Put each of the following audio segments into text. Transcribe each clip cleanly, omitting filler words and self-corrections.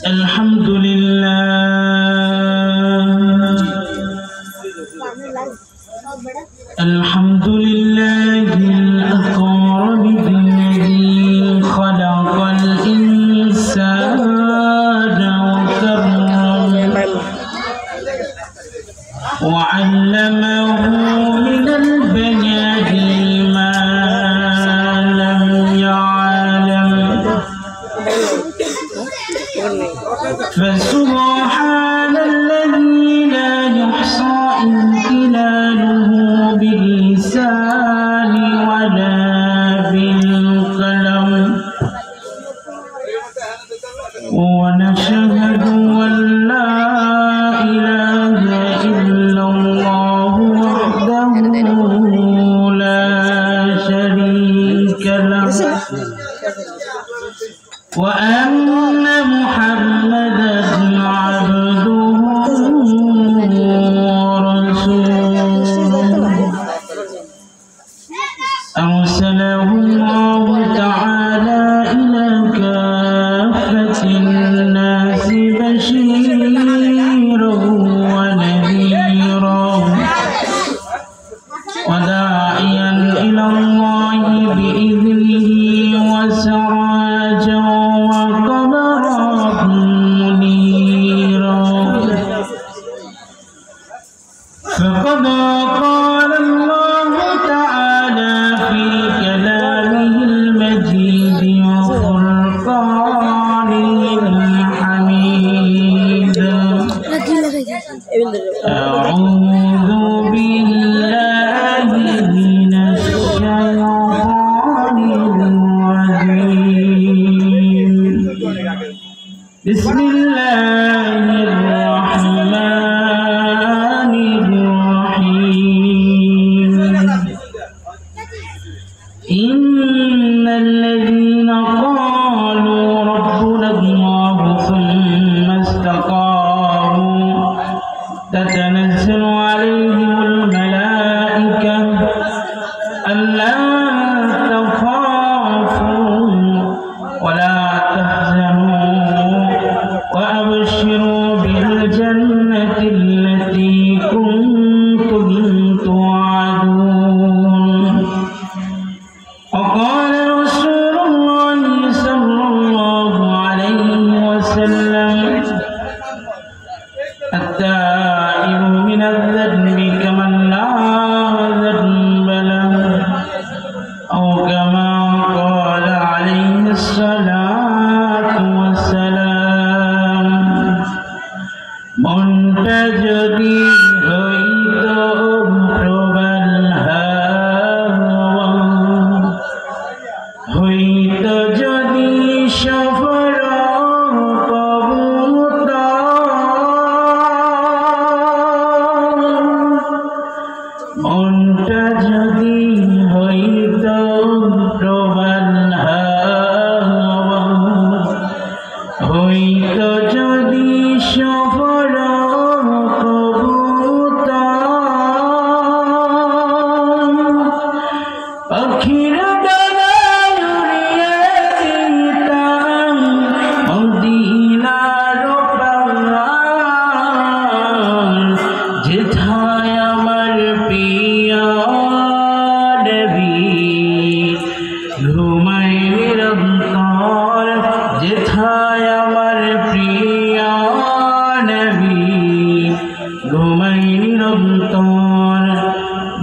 الحمد لله الحمد لله الأكرم الذي خلق الإنسان وكرمه وعلمه من البيان ما لم يعلم فسبحان الذي لا يحصى امتنانه باللسان ولا بالقلم ونشهد أن لا إله إلا الله وحده لا شريك له وأن محمدا عبده ورسوله أرسله الله تعالى إلى كافة الناس بشيرا ونذيرا وداعيا إلى الله بإذنه وسراجا وقمرا منيرا فقد قال الله تعالى في كلامه المجيد وفرقانه الحميد أعوذ بالله من الشيطان الرجيم بسم الله الرحمن الرحيم إن الذين قالوا ربنا الله ثم استقاموا تتنزل عليهم الملائكة ألا تخافوا ولا تحزنوا وأبشروا بالجنة التي كنتم توعدون وقال رسول الله صلى الله عليه وسلم التائب من الذنب كمن لا ذنب له أو كما قال عليه الصلاة والسلام মনটা যদি হইত প্রবল হাওয়া হইত যদি সফর মনটা যদি হইত প্রবল হাওয়া হইত যদি সফর পাখির ডানায় উড়িয়ে দিতাম মদিনার প্রাণ যেথায় আমার প্রিয় নবী ঘুমায় নিরন্তর যেথায় আমার প্রিয় নবী ঘুমায় নিরন্তর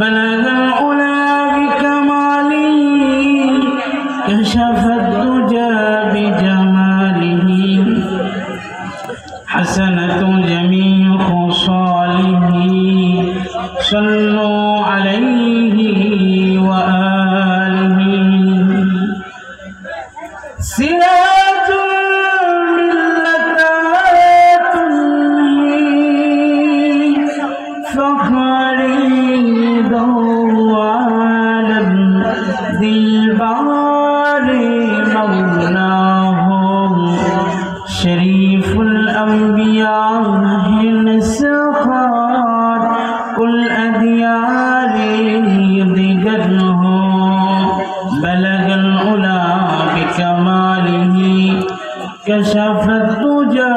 بلغ العلا بكماله كشف الدجى بجماله حسنة جميع خصاله صلوا عليه وآله سراج ملتات فخري دوالم دلبار مولاهم شريف الأنبياء السخار كل أديار ضجرهم بلغ العلا بك بكماله كشف الدجى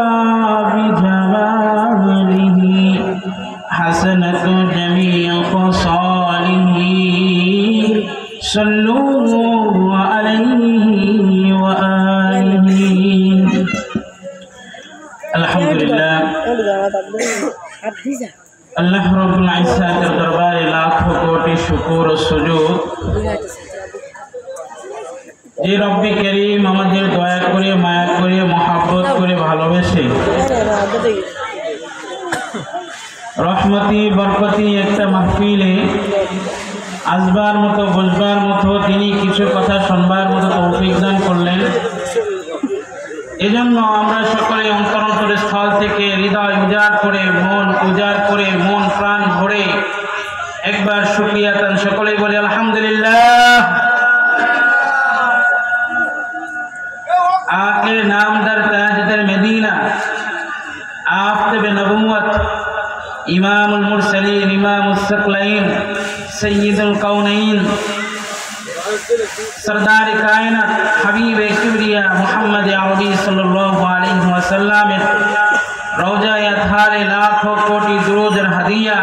بجماله حسنت جميع خصاله صلوا عليه وآله الحمد لله আল্লাহ রাব্বুল ইজ্জাতের দরবারে লাখো কোটি শুকর ও সুজুদ যে রব্বি করিম আমাদের দয়া করে মায়া করে মহব্বত করে ভালোবেসে রহমতি বরকতি একটা মাহফিলে আসবার মতো বুঝবার মতো তিনি কিছু কথা শুনবার মতো তৌফিক দান করলেন। এজন্য আমরা সকলে অন্তরের স্থল থেকে হৃদয় উজাড় করে মন উজাড় করে মন প্রাণ ভরে একবার শুকরিয়া তান সকলেই বলি আলহামদুলিল্লাহ। आखिर नामदार ताजदार मदीना आफ्ताब नबुव्वत इमामुल मुरसलीन इमामुस सकलैन सय्यदुल कौनैन सरदार कायनात हबीब किबरिया मुहम्मद अरबी सल्लल्लाहु अलैहि वसल्लम रौजा अतहारे लाखों कोटि दुरूद और हदिया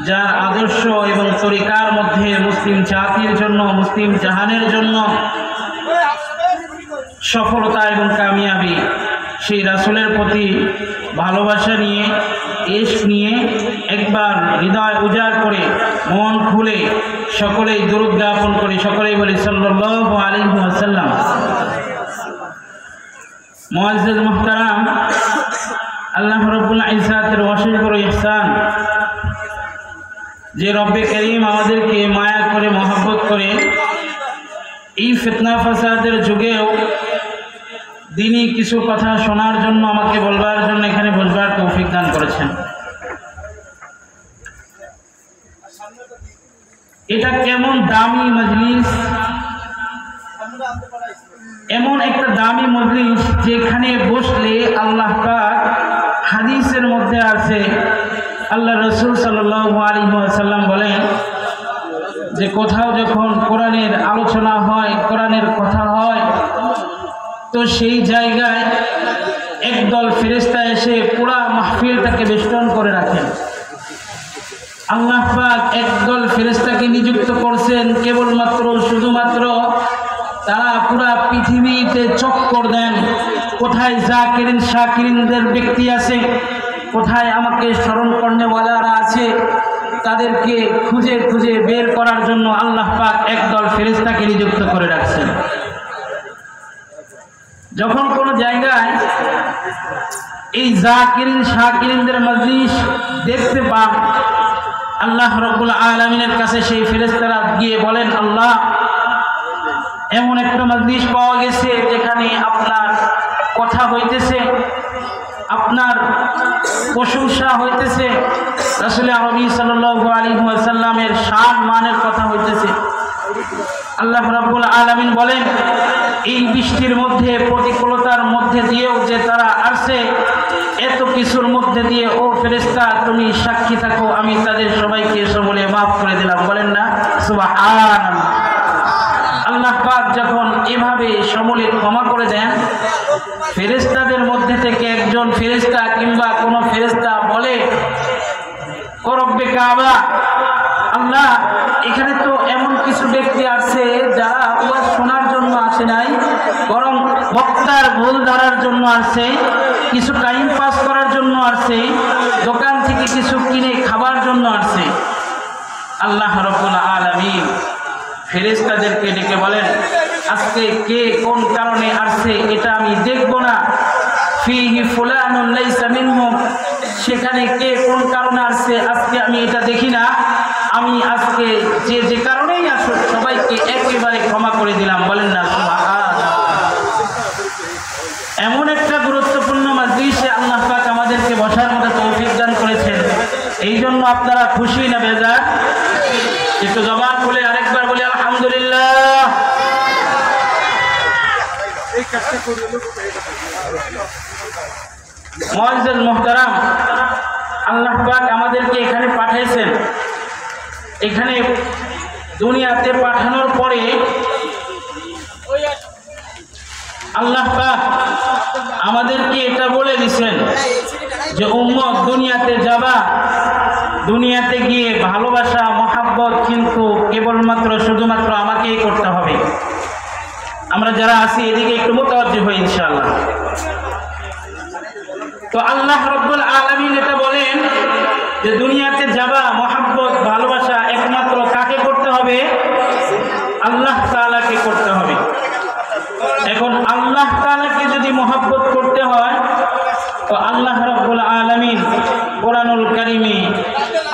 যার আদর্শ এবং তরিকার মধ্যে মুসলিম জাতির জন্য মুসলিম জাহানের জন্য সফলতা এবং কামিয়াবি সেই রাসূলের প্রতি ভালোবাসা নিয়ে ইশক নিয়ে একবার হৃদয় উজাড় করে মন খুলে সকলেই দরুদ জ্ঞাপন করে সকলেই বলি সাল্লাল্লাহু আলাইহি ওয়াসাল্লাম। মুআজ্জিজ মুহতারাম, আল্লাহ রাব্বুল ইজ্জাতের অশেষ বড় ইহসান যে রব্বে করিম আমাদেরকে মায়া করে মহব্বত করে এই ফিতনা ফাসাদের যুগেও দিনই কিছু কথা শোনার জন্য আমাকে বলবার জন্য এখানে বসবার তৌফিক দান করেছেন। এটা কেমন দামি মজলিস, এমন একটা দামি মজলিস যেখানে বসলে আল্লাহ পাক হাদিসের মধ্যে আছে, আল্লাহ রাসূল সাল্লাল্লাহু আলাইহি ওয়াসাল্লাম বলেন যে কোথাও যখন কোরআনের আলোচনা হয় কোরআনের কথা হয় তো সেই জায়গায় একদল ফেরেশতা এসে পুরা মাহফিলটাকে বেষ্টন করে রাখেন। আল্লাহ পাক একদল ফেরেশতাকে নিযুক্ত করছেন কেবলমাত্র শুধুমাত্র তারা পুরা পৃথিবীতে চক্কর দেন, কোথায় জাকিরিন শাকিরিনদের ব্যক্তি আছে, কোথায় আমাকে স্মরণ করনেওয়ালারা আছে, তাদেরকে খুঁজে খুঁজে বের করার জন্য আল্লাহ পাক একদল ফেরেশতাকে নিযুক্ত করে রাখছেন। যখন কোন জায়গায় এই জাকিরিন শাকিরিনদের মজলিস দেখতে পান, আল্লাহ রাব্বুল আলামিনের কাছে সেই ফেরেশতারা গিয়ে বলেন, আল্লাহ এমন একটা মজলিস পাওয়া গেছে যেখানে আপনার কথা হইতেছে, আপনার প্রশংসা হইতেছে, রাসূল আরবি সাল্লাল্লাহু আলাইহি ওয়াসাল্লামের শান মানের কথা হইতেছে। আল্লাহ রাব্বুল আলামিন বলেন, এই বৃষ্টির মধ্যে প্রতিকূলতার মধ্যে দিয়েও যে তারা আসছে, এত কিছুর মধ্যে দিয়ে ও ফেরেশতা তুমি সাক্ষী থাকো, আমি তাদের সবাইকে সমূলে মাফ করে দিলাম। বলেন না সুবহানাল্লাহ। আল্লাহ পাক যখন এভাবে সমূলে ক্ষমা করে দেন, ফেরেশতাদের মধ্যে থেকে একজন ফেরেশতা কিংবা কোনো ফেরেশতা বলে, ও রব্বে কাবা, আল্লাহ এখানে তো এমন কিছু ব্যক্তি আছে যারা ওয়াজ শোনার জন্য আসে নাই, বরং বক্তার ভুল ধরার জন্য আসে, কিছু টাইম পাস করার জন্য আসে, দোকান থেকে কিছু কিনে খাবার জন্য আসে। আল্লাহ রাব্বুল আলামিন ফেরেশতাদেরকে ডেকে বলেন, আজকে কে কোন কারণে আসছে এটা আমি দেখব না, ফিহি ফুলানুন লাইসা মিনহুম, সেখানে কে কোন কারণে আসছে আজকে আমি এটা দেখি না, আমি আজকে যে যে কারণেই আসুক সবাইকে একেবারে ক্ষমা করে দিলাম। বলেন না সুবহানাল্লাহ। এমন একটা গুরুত্বপূর্ণ মজলিসে আল্লাহ পাক আমাদেরকে বসার মতো তৌফিক দান করেছেন, এই জন্য আপনারা খুশি না বেজার? একটু জবান খুলে আরেকবার বলি আলহামদুলিল্লাহ। মুআজ্জিজ মুহতারাম, আল্লাহ পাক আমাদেরকে এখানে পাঠিয়েছেন, এখানে দুনিয়াতে পাঠানোর পরে আল্লাহ পাক আমাদেরকে এটা বলে দিয়েছেন যে উম্মত দুনিয়াতে যাবা, দুনিয়াতে গিয়ে ভালোবাসা মহাব্বত কিন্তু কেবলমাত্র শুধুমাত্র আমাকেই করতে হবে। আমরা যারা আছি এদিকে একটু মুতাওয়াজ্জি হই ইনশাআল্লাহ। তো আল্লাহ রাব্বুল আলামিন এটা বলেন যে দুনিয়াতে যাবা মহাব্বত ভালোবাসা একমাত্র কাকে করতে হবে? আল্লাহ তাআলাকে করতে হবে। এখন আল্লাহ তাআলাকে যদি মহাব্বত করতে হয় তো আল্লাহ রাব্বুল আলামিন কোরআনুল কারীমে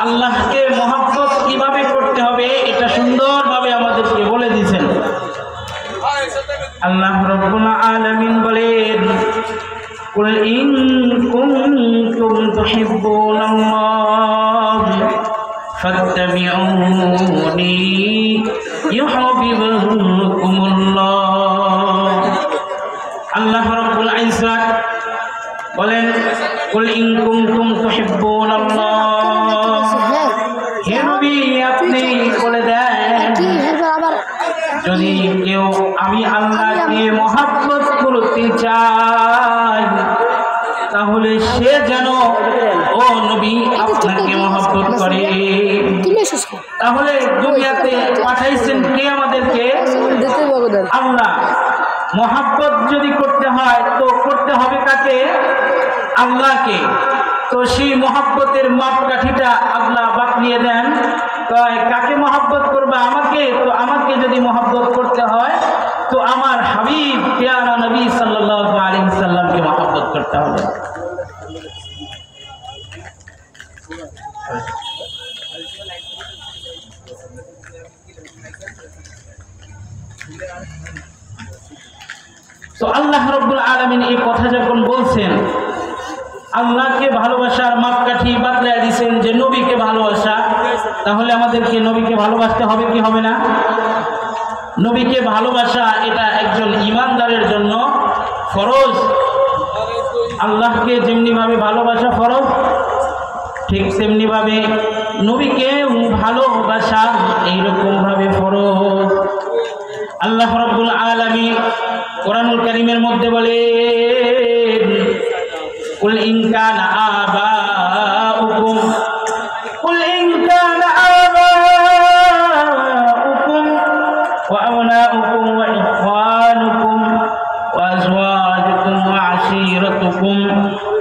আল্লাহকে মহাব্বত কিভাবে করতে হবে এটা সুন্দরভাবে আমাদেরকে বলে দিয়েছেন। আল্লাহ রাব্বুল আলামিন বলেন, কুল ইন কুনতুম তুহিব্বুনাল্লাহ ফাত্তাবিউনি ইউহিব্বুকুমুল্লাহ। আল্লাহ রাব্বুল ইজ্জত বলেন, কুল ইন কুনতুম তুহিব্বুনাল্লাহ, হে নবী আপনি বলে দেন যদি কেউ আমি আল্লাহকে মহাব্বত করতে চাই তাহলে সে যেন ও নবী আপনাকে মহাব্বত করে। তাহলে দুনিয়াতে পাঠাইছেন কে আমাদেরকে? আল্লাহ। মহাব্বত যদি করতে হয় তো করতে হবে কাকে? আল্লাহকে। তো সেই মহাব্বতের মাপকাঠিটা আল্লাহ বাতলিয়ে দেন, কাকে মহাব্বত করবে? আমাকে। তো আমাকে যদি মহাব্বত করতে হয় তো আমার হাবিব প্যারা নবী সাল্লাল্লাহু আলাইহি ওয়াসাল্লামকে মহাব্বত করতে হবে। তো আল্লাহ রাব্বুল আলামিন এই কথা যখন বলছেন, আল্লাহকে ভালোবাসার মাপকাঠি বাতলায় দিয়েছেন যে নবীকে ভালোবাসা, তাহলে আমাদেরকে নবীকে ভালোবাসতে হবে কি হবে না? নবীকে ভালোবাসা এটা একজন ঈমানদারের জন্য ফরজ। আল্লাহকে যেমনিভাবে ভালোবাসা ফরজ, ঠিক তেমনিভাবে নবীকে ভালোবাসা এইরকমভাবে ফরজ। আল্লাহ রাব্বুল আলামিন কোরআনুল কারীমের মধ্যে বলেন, কুল ইন কানা আবাউকুম কুল ইন কানা আবাউকুম ওয়া আবনাউকুম ওয়া ইখওয়ানুকুম ওয়া আজওয়াজুকুম ওয়া আশীরাতুকুম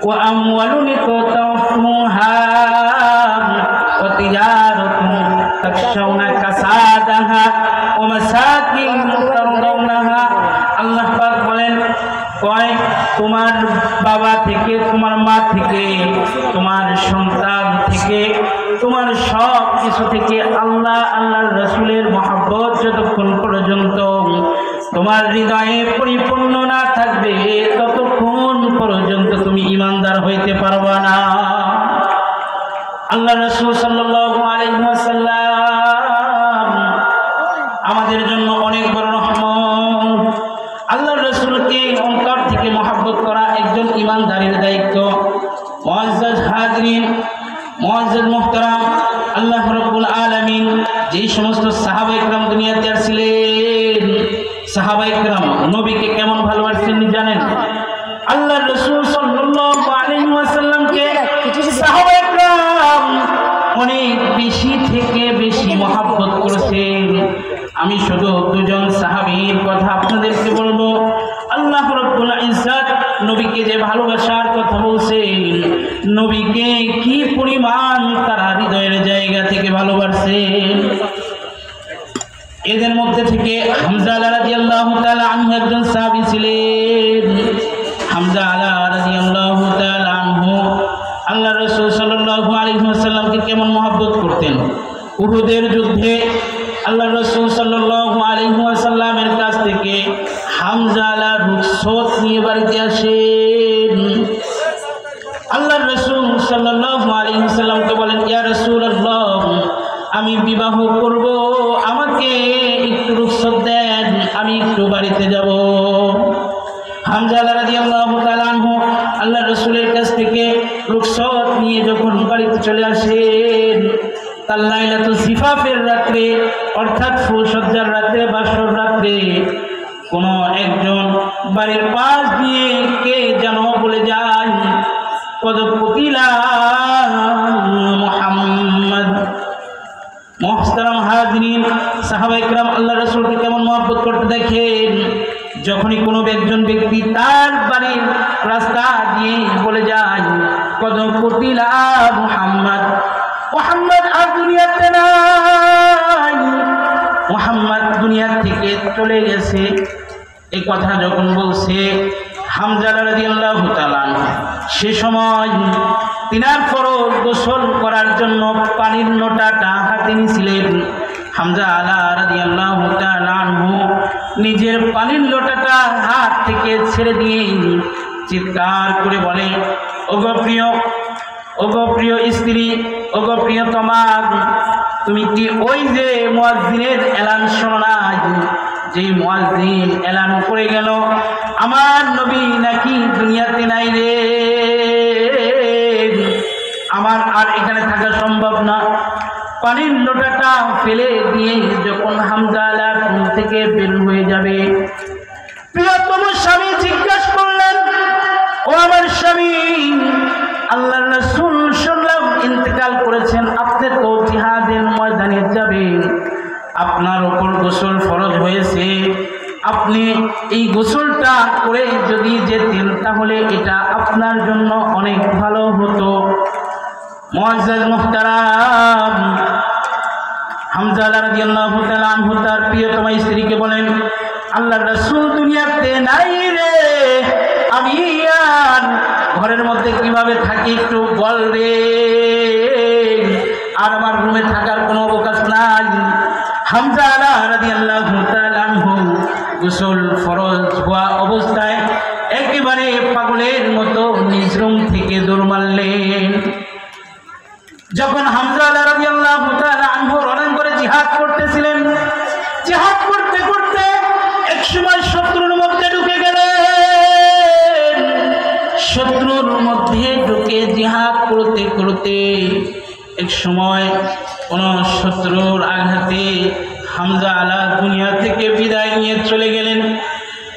ওয়া আমওয়ালুন ইকতারাফতুমুহা ওয়া তিজারাতুন তাখশাউনা কাসাদাহা ওয়া মাসাকিন তারদাউনাহা। আল্লাহ পাক বলেন, কয় তোমার বাবা থেকে, তোমার মা থেকে, তোমার সন্তান থেকে, তোমার সব কিছু থেকে আল্লাহ আল্লাহর রাসূলের মহব্বত যতক্ষণ পর্যন্ত তোমার হৃদয়ে পরিপূর্ণ না থাকবে ততক্ষণ পর্যন্ত তুমি ঈমানদার হইতে পারবা না। আল্লাহ রাসূল সাল্লাল্লাহু আলাইহি ওয়াসাল্লাম আমাদের জন্য অনেক বড় রহমত। আল্লাহর রাসূলকে অন্তর থেকে মহব্বত করা একজন ঈমানদারের দায়িত্ব। মুআজ্জাজ হাজরিন, মুআজ্জাজ মুহতারাম, আল্লাহ রাব্বুল আলামিন যেই সমস্ত সাহাবায়ে কেরাম দুনিয়াতে আসছিলেন, সাহাবায়ে কেরাম নবীকে কেমন ভালোবাসতেন জানেন? আল্লাহর রাসূল সাল্লাল্লাহু আলাইহি ওয়াসাল্লামকে সাহাবায়ে কেরাম অনেক বেশি থেকে বেশি মহব্বত করেছেন। আমি শুধু দুজন সাহাবীর কথা আপনাদেরকে বলবো। আল্লাহ রাব্বুল ইজ্জত নবীকে যে ভালোবাসার কথা বলছেন, নবীকে কি পরিমাণ তারা হৃদয়ের জায়গা থেকে ভালোবাসেন। এদের মধ্যে থেকে হামজা রাদিয়াল্লাহু তাআলা আনহু একজন সাহাবী ছিলেন। হামজা রাদিয়াল্লাহু তাআলা আনহু আল্লাহ রাসূল সাল্লাল্লাহু আলাইহি ওয়াসাল্লামকে কেমন মহব্বত করতেন। উহুদের যুদ্ধে আল্লাহ রাসূল সাল্লাল্লাহু আলাইহি ওয়াসাল্লামের কাছ থেকে হামজা রুখসত নিয়ে বাড়িতে আসেন। আল্লাহ রাসূল সাল্লাল্লাহু আলাইহি ওয়াসাল্লামকে বলেন, ইয়া রাসূলুল্লাহ, আমি বিবাহ করব, আমাকে একটু রুখসত দেন, আমি একটু বাড়িতে যাব। হামজা রাদিয়াল্লাহু তাআলা আনহু আল্লাহ রাসূলের কাছ থেকে রুখসত নিয়ে যখন বাড়িতে চলে আসেন, তার লাইলাতুল জিফাফের রাত্রে অর্থাৎ ফুলসজ্জার রাত্রে, বাসর রাত্রে কোনো একজন বাড়ির পাশ দিয়ে কে যেন বলে যায় কদ কুতিলা মুহাম্মদ। মুহতারাম হাজিরিন, সাহাবায়ে কেরাম আল্লাহ রাসূলকে কেমন মহব্বত করতে দেখেন। যখনই কোনো একজন ব্যক্তি তার বাড়ির রাস্তা দিয়ে বলে যায় কদ কুতিলা মুহাম্মদ, মুহাম্মদ আর দুনিয়াতে নাই, মুহাম্মদ দুনিয়া থেকে চলে গেছে, এই কথা যখন বলছে হামজা রাদিয়াল্লাহু তাআলা সে সময় তিনার ফরজ গোসল করার জন্য পানির লোটাটা হাতে নিয়েছিলেন। হামজা রাদিয়াল্লাহু তাআলা নিজের পানির লোটাটা হাত থেকে ছেড়ে দিয়ে চিৎকার করে বলে, ওগো প্রিয় স্ত্রী, ওগো প্রিয়তমা, তুমি কি ওই যে মুয়াজ্জিনের এলান শোনো না? যেই মুয়াজ্জিন এলান করে গেল আমার নবী নাকি দুনিয়াতে নাই রে, আমার আর এখানে থাকা সম্ভব না। পানির লোটাটা ফেলে দিয়ে যখন হামজা ঘুম থেকে বের হয়ে যাবে, প্রিয়তম স্বামী জিজ্ঞাসা করলেন, ও আমার স্বামী, আল্লাহর রাসূল শুনলাম ইন্তেকাল করেছেন, আপনি তো জিহাদের ময়দানে যাবেন, আপনার ওপর গোসল ফরজ হয়েছে, আপনি এই গোসলটা করে যদি যেতেন তাহলে এটা আপনার জন্য অনেক ভালো হতো। মুআজ্জাজ মুহতারাম, হামজা রাদিয়াল্লাহু তাআলা আনহু তার প্রিয়তমা স্ত্রীকে বলেন, আল্লাহর রাসূল দুনিয়াতে নাই রে, আমি আর ঘরের মধ্যে কিভাবে থাকি একটু বল রে, আর আমার রুমে থাকার কোনো অবকাশ নাই। হামজা রাদিয়াল্লাহু তাআলা আনহু গোসল ফরজ হওয়া অবস্থায় একেবারে পাগলের মতো নিজ রুম থেকে দৌড় মারলেন। যখন হামজা রাদিয়াল্লাহু তাআলা আনহু রণাঙ্গনে করে জিহাদ করতেছিলেন, জিহাদ করতে করতে একসময় শত্রুর মধ্যে ঢুকে গেলেন। শত্রুর মধ্যে ঢুকে জিহাদ করতে করতে এক সময় কোন শত্রুর আঘাতে হামজা দুনিয়া থেকে বিদায় নিয়ে চলে গেলেন।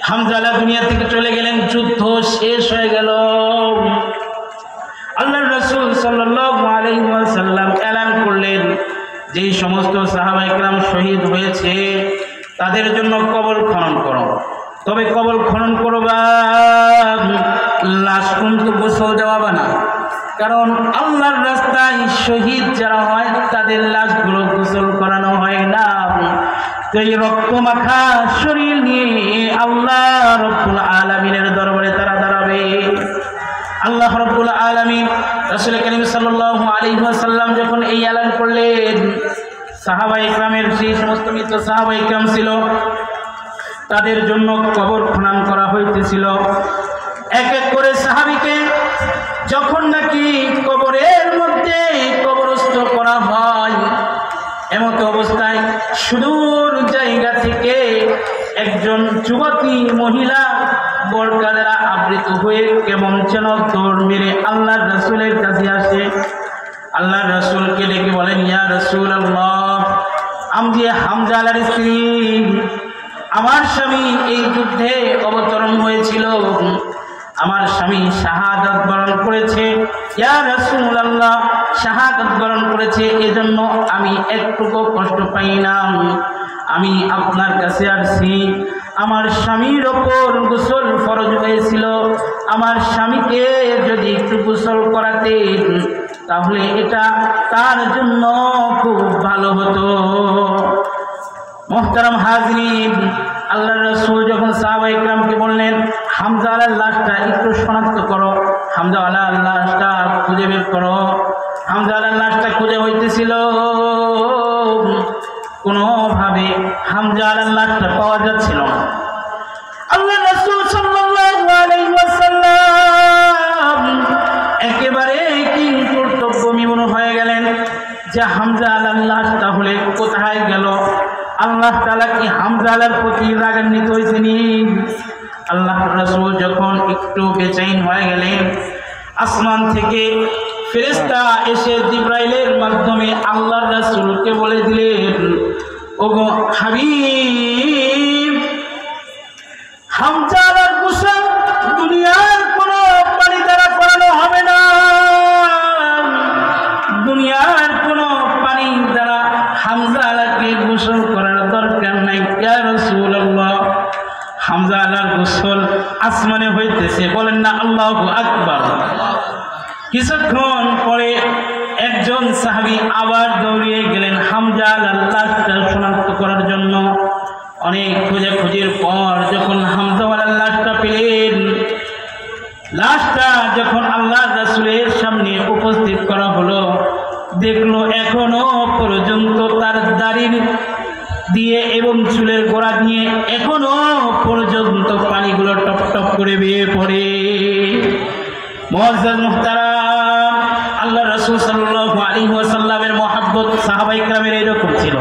হামজা দুনিয়া থেকে চলে গেলেন, যুদ্ধ শেষ হয়ে গেল। আল্লাহর রাসূল সাল্লাল্লাহু আলাইহি ওয়াসাল্লাম এলান করলেন, যেই সমস্ত সাহাবায়ে কেরাম শহীদ হয়েছে তাদের জন্য কবর খনন করো, তবে কবর খনন করবা লাশ কিন্তু গোসল দেওয়াবা না, কারণ আল্লাহর রাস্তায় শহীদ যারা হয় তাদের লাশগুলো গোসল করানো হয় না। তো এই রক্ত মাখা শরীর নিয়ে আল্লাহ রব্বুল আলামিনের দরবারে তারা দাঁড়াবে। আল্লাহ রব্বুল আলামিন রাসূল করিম সাল্লাল্লাহু আলাইহি ওয়াসাল্লাম যখন এই এলান করলেন, সাহাবায়ে কেরামের সেই সমস্ত মৃত সাহাবায়ে কেরাম ছিল তাদের জন্য কবর খনন করা হইতেছিল। এক এক করে সাহাবীকে যখন নাকি কবরের মধ্যে কবরস্থ করা হয়, এমত অবস্থায় সুদূর জায়গা থেকে একজন যুবতী মহিলা বোরকা দ্বারা আবৃত হয়ে কেমন যেন দৌড় মেরে আল্লাহর রাসূলের কাছে আসে। আল্লাহর রাসূলকে ডেকে বলেন, ইয়া রাসূলুল্লাহ, আমি যে হামজার স্ত্রী, আমার স্বামী এই যুদ্ধে অবতরণ হয়েছিল, আমার স্বামী শাহাদাত বরণ করেছে, ইয়া রাসূলুল্লাহ, শাহাদাত বরণ করেছে, এজন্য আমি একটুকু কষ্ট পাই না। আমি আপনার কাছে আসছি, আমার স্বামীর ওপর গোসল ফরজ হয়েছিল, আমার স্বামীকে যদি একটু গোসল করাতেন তাহলে এটা তার জন্য খুব ভালো হতো। মুহতারাম হাজিরিন, আল্লাহর রাসূল যখন সাহাবায়ে কেরামকে বললেন, হামজা লাশটা একটু শনাক্ত করো, হামজা লাশটা খুঁজে বের করো, হামজা লাশটা খুঁজে হইতেছিল, কোনোভাবে হামজা লাশটা পাওয়া যাচ্ছিল না। আল্লাহর রাসূল সাল্লাল্লাহু আলাইহি ওয়াসাল্লাম একেবারে কি কর্তব্য বিমূঢ় হয়ে গেলেন যে হামজা লাশ তাহলে কোথায় গেল। আল্লাহ তাআলা কি হামজার প্রতি রাগান্বিত হয়েছেনি? আল্লাহর রাসূল যখন একটু বেচैन হয়ে গেলেন, আসমান থেকে ফেরেশতা এসে জিবরাইলের মাধ্যমে আল্লাহর রাসূলকে বলে দিলেন, ওগো হাবিব, হামজার গোসল দুনিয়ার কোনো পানি দ্বারা করানো হবে না, দুনিয়ার কোনো পানি দ্বারা হামজাকে গোসল করার দরকার নাই। ইয়া রাসূলুল্লাহ, হামজা আলার গোসল আসমানে হইতেছে, বলেন না আল্লাহু আকবার। কিছুক্ষণ পরে একজন সাহাবী আবার দৌড়িয়ে গেলেন হামজা আলার লাশটা শনাক্ত করার জন্য। অনেক খোঁজাখুঁজির পর যখন হামজা আলার লাশটা পেলেন, লাশটা যখন আল্লাহ রাসূলের সামনে উপস্থিত করা হলো, দেখলো এখনো পর্যন্ত তার দাড়ির দিয়ে এবং চুলের গোড়া দিয়ে এখনো পর্যন্ত পানিগুলো টপ টপ করে বেয়ে পড়ে। মুআজ্জাজ মুহতারাম, আল্লাহ রাসূল সাল্লাল্লাহু আলাইহি ওয়াসাল্লামের মহব্বত সাহাবায়ে কেরামের এরকম ছিল।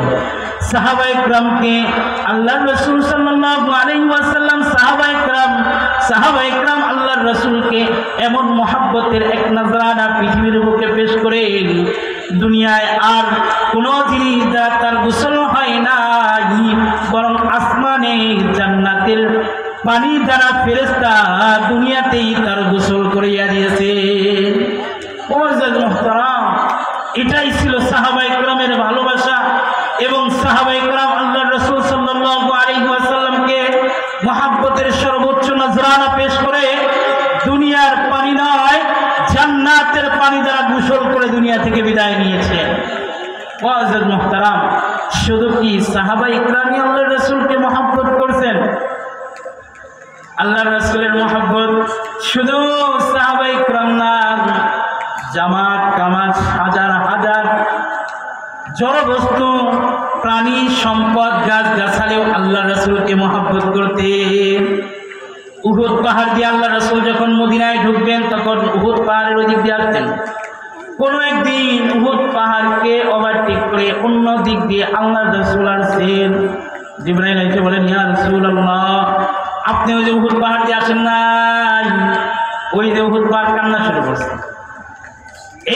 সাহাবায়ে কেরামকে আল্লাহ রাসূল সাল্লাল্লাহু আলাইহি ওয়াসাল্লাম সাহাবায়ে কেরাম আল্লাহর রাসূলকে এমন মহব্বতের এক নজরানা পৃথিবীর বুকে পেশ করেন, দুনিয়ায় আর কোনো জিনিস দ্বারা তার গোসল হয় না, বরং আসমানে জান্নাতের পানি দ্বারা ফেরেশতা দুনিয়াতেই তার গোসল করিয়া দিয়েছে। মুআজ্জাজ মুহতারাম, এটাই ছিল সাহাবায়ে কেরামের ভালোবাসা। এবং সাহাবায়ে কেরাম আল্লাহর রাসূল সাল্লাল্লাহু আলাইহি ওয়াসাল্লামকে মহব্বতের সর্বোচ্চ নজরানা পেশ করে দুনিয়ার পানি নয়, জান্নাতের পানি দ্বারা গোসল করে দুনিয়া থেকে বিদায় নিয়েছে। মুআজ্জাজ মুহতারাম, শুধু কি সাহাবায়ে কেরামই আল্লাহর রাসূলকে মহব্বত করছেন? আল্লাহর রাসূলের মহব্বত শুধু সাহাবায়ে কেরাম না, জামাত কামাত হাজার হাজার জড় বস্তু প্রাণী সম্পদ গাছ গাছালেও আল্লাহর রাসূলকে মহব্বত করতেন। উহুদ পাহাড় দিয়ে আল্লাহর রাসূল যখন মদিনায় ঢুকবেন তখন উহুদ পাহাড়ের ওই দিক দিয়ে আসতেন। কোনো একদিন উহুদ পাহাড়কে ওভারটেক করে অন্য দিক দিয়ে আল্লাহর রাসূল আসছেন। জিবরাইল এসে বলেন, ইয়া রাসূলুল্লাহ, আপনি ওই যে উহুদ পাহাড় দিয়ে আসেন নাই, ওই যে উহুদ পাহাড় কান্না শুরু করছে।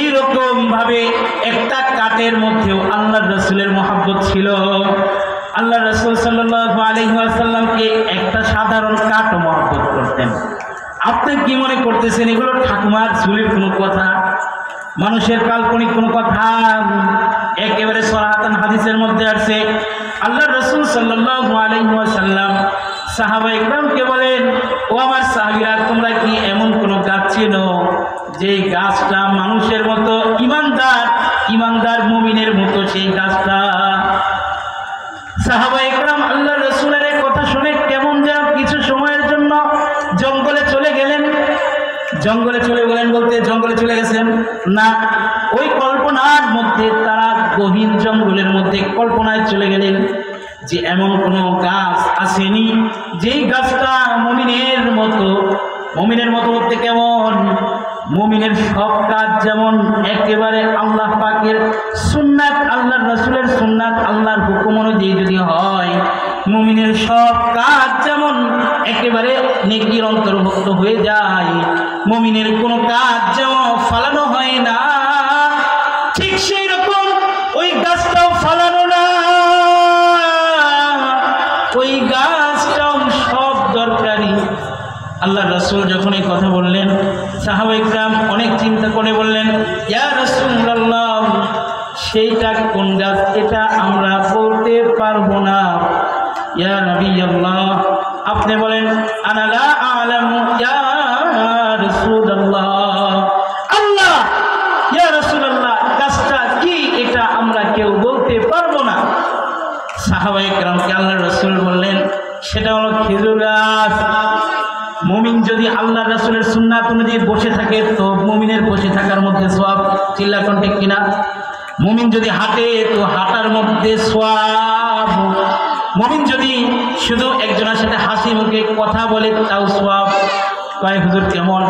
এইরকম ভাবে একটা কাঠের মধ্যেও আল্লাহর রাসূলের মহব্বত ছিল। আল্লাহ রাসূল সাল্লাল্লাহু আলাইহি ওয়াসাল্লামকে একটা সাধারণ কাঠও মহব্বত করতেন। আপনি কি মনে করতেছেন এগুলো ঠাকুমার ঝুলির কোনো কথা, মানুষের কাল্পনিক কোনো কথা? একেবারে সরাহাতান হাদিসের মধ্যে আছে, আল্লাহর রাসূল সাল্লাল্লাহু আলাইহি ওয়াসাল্লাম সাহাবায়ে কেরামকে বলেন, ও আমার সাহাবীরা, তোমরা কি এমন কোনো গাছ চেনো যে গাছটা মানুষের মতো ইমানদার মুমিনের মতো? সেই গাছটা সাহাবায়ে কেরাম আল্লাহর রাসূলের কথা শুনে কেমন যেন কিছু সময়ের জন্য জঙ্গলে চলে গেলেন। জঙ্গলে চলে গেলেন বলতে জঙ্গলে চলে গেছেন না, ওই কল্পনার মধ্যে তারা গহীন জঙ্গলের মধ্যে কল্পনায় চলে গেলেন যে এমন কোনো গাছ আসেনি যেই গাছটা মুমিনের মতো বলতে কেমন? মুমিনের সব কাজ যেমন একেবারে আল্লাহ পাকের সুন্নাত, আল্লাহর রাসূলের সুন্নাত, আল্লাহর হুকুম অনুযায়ী যদি হয়, মুমিনের সব কাজ যেমন একেবারে নেকির অন্তর্ভুক্ত হয়ে যায়, মুমিনের কোনো কাজ যেমন ফালানো হয় না, ঠিক সেই রকম ওই গাছটাও ফালানো না, ওই গাছটাও সব দরকারি। আল্লাহ রাসূল যখন এই কথা বললেন, সাহাবায়ে কেরাম অনেক চিন্তা করে বললেন, ইয়া রাসূলুল্লাহ, সেইটা কোন গাছ এটা আমরা বলতে পারবো না। ইয়া নবিয়াল্লাহ, আপনি বলেন, আনা লা আ'লামু ইয়া রাসূলুল্লাহ। আল্লাহ, ইয়া রাসূলুল্লাহ, গাছটা কি এটা আমরা কেউ বলতে পারবো না। সাহাবায়ে কেরামকে আল্লাহর রাসূল বললেন, সেটা হলো খেজুর গাছ। মুমিন যদি আল্লাহর রাসূলের সুন্নাত অনুযায়ী বসে থাকে তো মুমিনের বসে থাকার মধ্যে সওয়াব, চিল্লাকন ঠিক কিনা? মুমিন যদি হাঁটে তো হাঁটার মধ্যে সওয়াব। মুমিন যদি শুধু একজনের সাথে হাসি মুখে কথা বলে তাও সওয়াব। কয় হুজুর কেমন?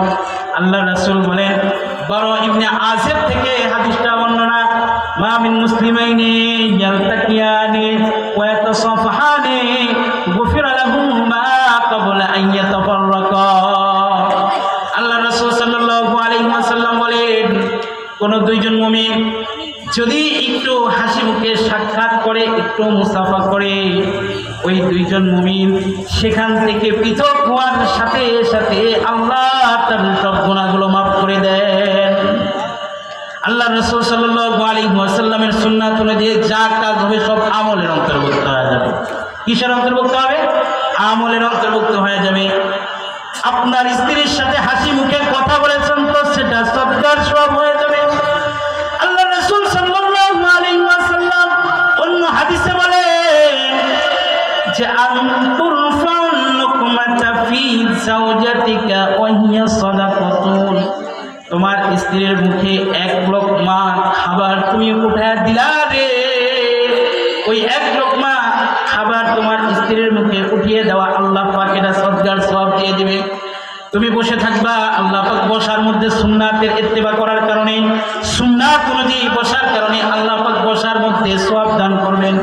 আল্লাহর রাসূল বলেন, বড় ইবনে আযিব থেকে হাদিসটা বর্ণনা, মা মিন মুসলিমাইনি ইয়ালতাকিয়ানি ওয়া ইয়াতাসাফহানি গুফিরা লাহুমা ক্বাবলা আন ইয়াতাফাররাকা। আল্লাহর রাসূল সাল্লাল্লাহু আলাইহি ওয়াসাল্লাম বলেন, কোন দুইজন মুমিন যদি একটু হাসি মুখে সাক্ষাৎ করে, একটু মুসাফা করে ওই দুইজন মুমিন সেখান থেকে পৃথক হওয়ার সাথে সাথে আল্লাহ তার সব গুনাহগুলো মাফ করে দেন। আল্লাহ রাসূল সাল্লাল্লাহু আলাইহি ওয়াসাল্লামের সুন্নাত অনুযায়ী যা কাজ হবে সব আমলের অন্তর্ভুক্ত হয়ে যাবে। কিসের অন্তর্ভুক্ত হবে? আমলের অন্তর্ভুক্ত হয়ে যাবে। আপনার স্ত্রীর সাথে হাসি মুখে কথা বলেছেন তো সেটা সদকার সওয়াব হয়ে যাবে। আল্লাহ রাসূল সাল্লাল্লাহু আলাইহি ওয়াসাল্লাম অন্য হাদিসে বলেন যে আনতুরফাউন লুকমাতা ফি যাওজাতিকা ওয়া হিয়া সাদাকাতুন, তোমার স্ত্রীর মুখে এক লোকমা খাবার তুমি উঠায় দিলা রে, ওই এক লোকমা খাবার তোমার স্ত্রীর মুখে উঠিয়ে দেওয়া আল্লাহ পাক এটা সদকার সওয়াব দিয়ে দিবে। তুমি বসে থাকবা, আল্লাহ পাক বসার মধ্যে সুন্নাতের ইত্তেবা করার কারণে, সুন্নাত অনুযায়ী বসার কারণে আল্লাহ পাক বসার মধ্যে সওয়াব দান করবেন।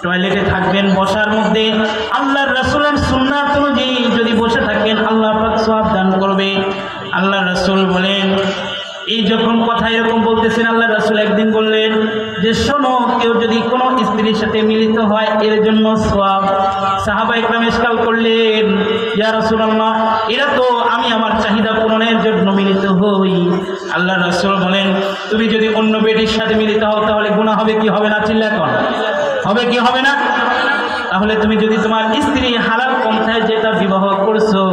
টয়লেটে থাকবেন, বসার মধ্যে আল্লাহর রাসূলের সুন্নাত অনুযায়ী যদি বসে থাকেন আল্লাহ পাক সওয়াব দান করবে। আল্লাহ রাসূল বলেন, এই যখন কথা এরকম বলতেছেন আল্লাহ রাসূল একদিন বললেন যে শোনো, কেউ যদি কোনো স্ত্রীর সাথে মিলিত হয় এর জন্য সওয়াব। সাহাবায়ে কেরাম ইশকাল করলেন, ইয়া রাসূলুল্লাহ, এরা তো আমি আমার চাহিদা পূরণের জন্য মিলিত হই। আল্লাহ রাসূল বলেন, তুমি যদি অন্য বেটির সাথে মিলিত হও তাহলে গুনাহ হবে কি হবে না? চিল্লা কর, হবে কি হবে না? তাহলে তুমি যদি তোমার স্ত্রী হালাল পন্থায় যেটা বিবাহ করছো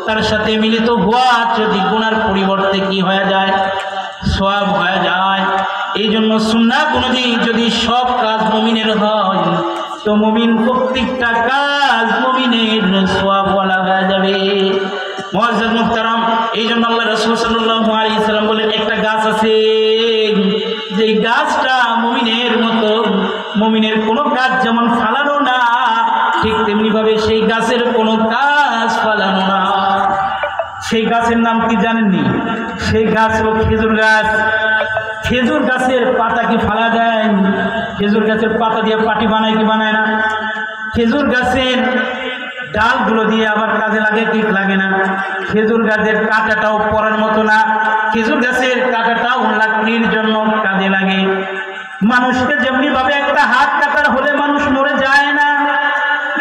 তার সাথে মিলিত হওয়া যদি গুনার পরিবর্তে কি হয়ে যায়? সওয়াব হয়ে যায়। এই জন্য সুন্নাত অনুযায়ী যদি সব কাজ মুমিনের হয় তো মুমিন প্রত্যেকটা কাজ মুমিনের সওয়াবওয়ালা হয়ে যাবে। মুআজ্জাজ মুহতারাম, এই জন্য আল্লাহ রাসূল সাল্লাল্লাহু আলাইহি সাল্লাম বলেন, একটা গাছ আছে যে গাছটা মুমিনের মতো, মুমিনের কোনো কাজ যেমন ফালানো না ঠিক তেমনি ভাবে সেই গাছের কোনো কাজ ফালানো না। সেই গাছের নাম কি জানেননি? সেই গাছ হলো খেজুর গাছ। খেজুর গাছের পাতা কি ফালা যায়? খেজুর গাছের পাতা দিয়ে পাটি বানায় কি বানায় না? খেজুর গাছের ডালগুলো দিয়ে আবার কাজে লাগে কি লাগে না? খেজুর গাছের কাঁটাটাও পরার মতো না, খেজুর গাছের কাঁটাটাও লাকড়ির জন্য কাজে লাগে। মানুষকে যেমনি ভাবে একটা হাত কাটার হলে মানুষ মরে যায় না,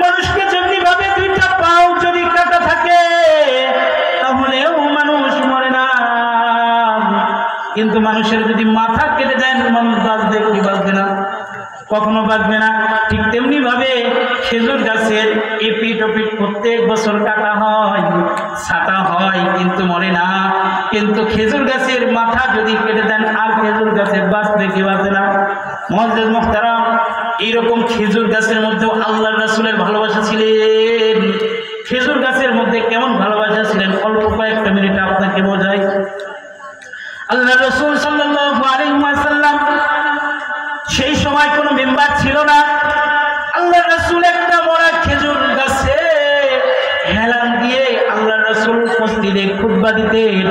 মানুষকে যেমনি ভাবে দুইটা পাও যদি কাটা থাকে তাহলেও মানুষ মরে না। কিন্তু মানুষের যদি মাথা কেটে দেন মানুষ বাঁচবে কি বাঁচবে না? কখনো বাঁচবে না। ঠিক তেমনি ভাবে খেজুর গাছের এপিট ওপিট প্রত্যেক বছর কাটা হয়, ছাটা হয়, কিন্তু মরে না। কিন্তু খেজুর গাছের মাথা যদি কেটে দেন আর খেজুর গাছের বাঁচবে কি বাঁচবে না? মুআজ্জাজ মুহতারাম, এইরকম খেজুর গাছের মধ্যেও আল্লাহর রাসূলের ভালোবাসা ছিলেন। খেজুর গাছের মধ্যে কেমন ভালোবাসা ছিলেন অল্প কয়েকটা মিনিটে আপনাকে বোঝাই। আল্লাহ রাসূল সাল্লাল্লাহু আলাইহি ওয়াসাল্লাম সেই সময় কোনো মেম্বার ছিল না। আল্লাহ রাসূল একটা মরা খেজুর গাছে হেলান দিয়ে আল্লাহ রাসূল মসজিদে খুতবা দিতেন।